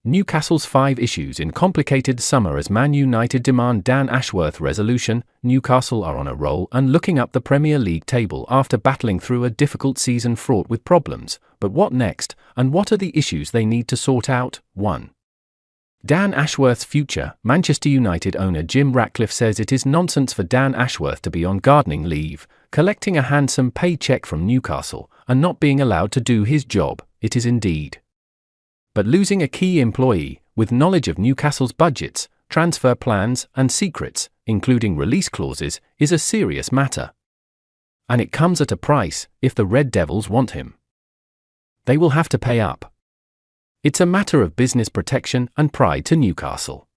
Newcastle's 5 issues in complicated summer as Man United demand Dan Ashworth resolution. Newcastle are on a roll and looking up the Premier League table after battling through a difficult season fraught with problems. But what next, and what are the issues they need to sort out? 1. Dan Ashworth's future. Manchester United owner Jim Ratcliffe says it is nonsense for Dan Ashworth to be on gardening leave, collecting a handsome paycheck from Newcastle, and not being allowed to do his job. It is indeed. But losing a key employee, with knowledge of Newcastle's budgets, transfer plans, and secrets, including release clauses, is a serious matter. And it comes at a price, if the Red Devils want him. They will have to pay up. It's a matter of business protection and pride to Newcastle.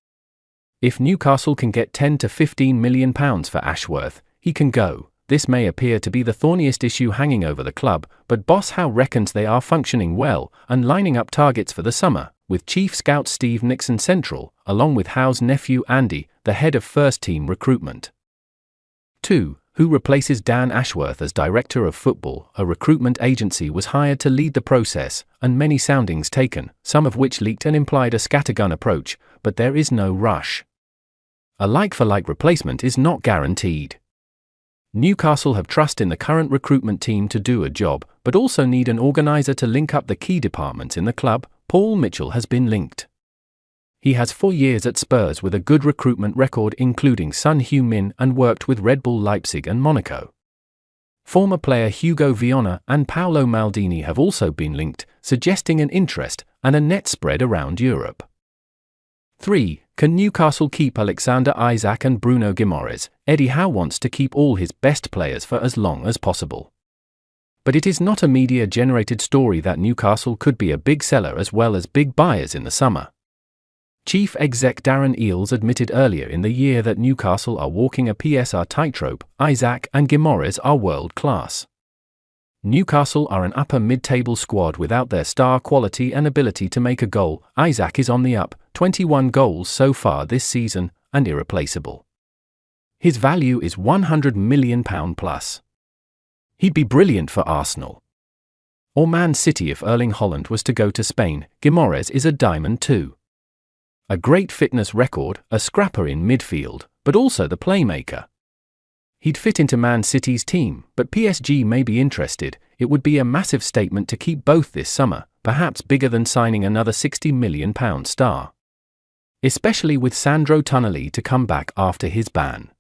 If Newcastle can get £10 to £15 million for Ashworth, he can go. This may appear to be the thorniest issue hanging over the club, but Boss Howe reckons they are functioning well and lining up targets for the summer, with Chief Scout Steve Nixon central, along with Howe's nephew Andy, the head of first-team recruitment. 2. Who replaces Dan Ashworth as Director of Football? A recruitment agency was hired to lead the process, and many soundings taken, some of which leaked and implied a scattergun approach, but there is no rush. A like-for-like replacement is not guaranteed. Newcastle have trust in the current recruitment team to do a job, but also need an organiser to link up the key departments in the club. Paul Mitchell has been linked. He has 4 years at Spurs with a good recruitment record including Son Heung-min and worked with Red Bull Leipzig and Monaco. Former player Hugo Viana and Paolo Maldini have also been linked, suggesting an interest and a net spread around Europe. 3. Can Newcastle keep Alexander Isak and Bruno Guimaraes? Eddie Howe wants to keep all his best players for as long as possible. But it is not a media-generated story that Newcastle could be a big seller as well as big buyers in the summer. Chief exec Darren Eales admitted earlier in the year that Newcastle are walking a PSR tightrope. Isak and Guimaraes are world-class. Newcastle are an upper mid-table squad without their star quality and ability to make a goal. Isak is on the up, 21 goals so far this season, and irreplaceable. His value is £100 million plus. He'd be brilliant for Arsenal or Man City if Erling Haaland was to go to Spain. Guimaraes is a diamond too. A great fitness record, a scrapper in midfield, but also the playmaker. He'd fit into Man City's team, but PSG may be interested. It would be a massive statement to keep both this summer, perhaps bigger than signing another £60 million star. Especially with Sandro Tonali to come back after his ban.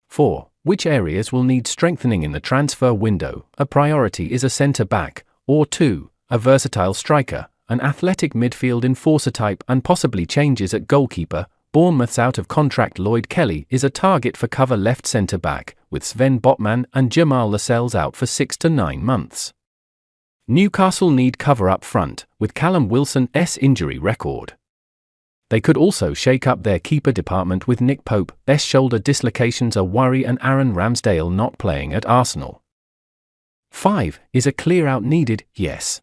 4. Which areas will need strengthening in the transfer window? A priority is a centre-back, or 2, a versatile striker, an athletic midfield enforcer type and possibly changes at goalkeeper. Bournemouth's out-of-contract Lloyd Kelly is a target for cover left centre-back, with Sven Botman and Jamal Lascelles out for 6 to 9 months. Newcastle need cover up front, with Callum Wilson's injury record. They could also shake up their keeper department with Nick Pope's shoulder dislocations a worry and Aaron Ramsdale not playing at Arsenal. 5. Is a clear-out needed? Yes.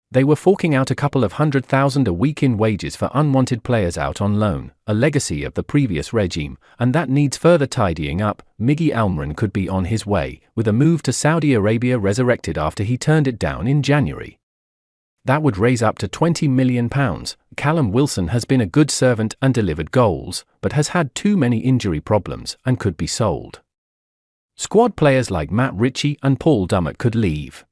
They were forking out a couple of £100,000 a week in wages for unwanted players out on loan, a legacy of the previous regime, and that needs further tidying up. Miggy Almiron could be on his way, with a move to Saudi Arabia resurrected after he turned it down in January. That would raise up to £20 million. Callum Wilson has been a good servant and delivered goals, but has had too many injury problems and could be sold. Squad players like Matt Ritchie and Paul Dummett could leave.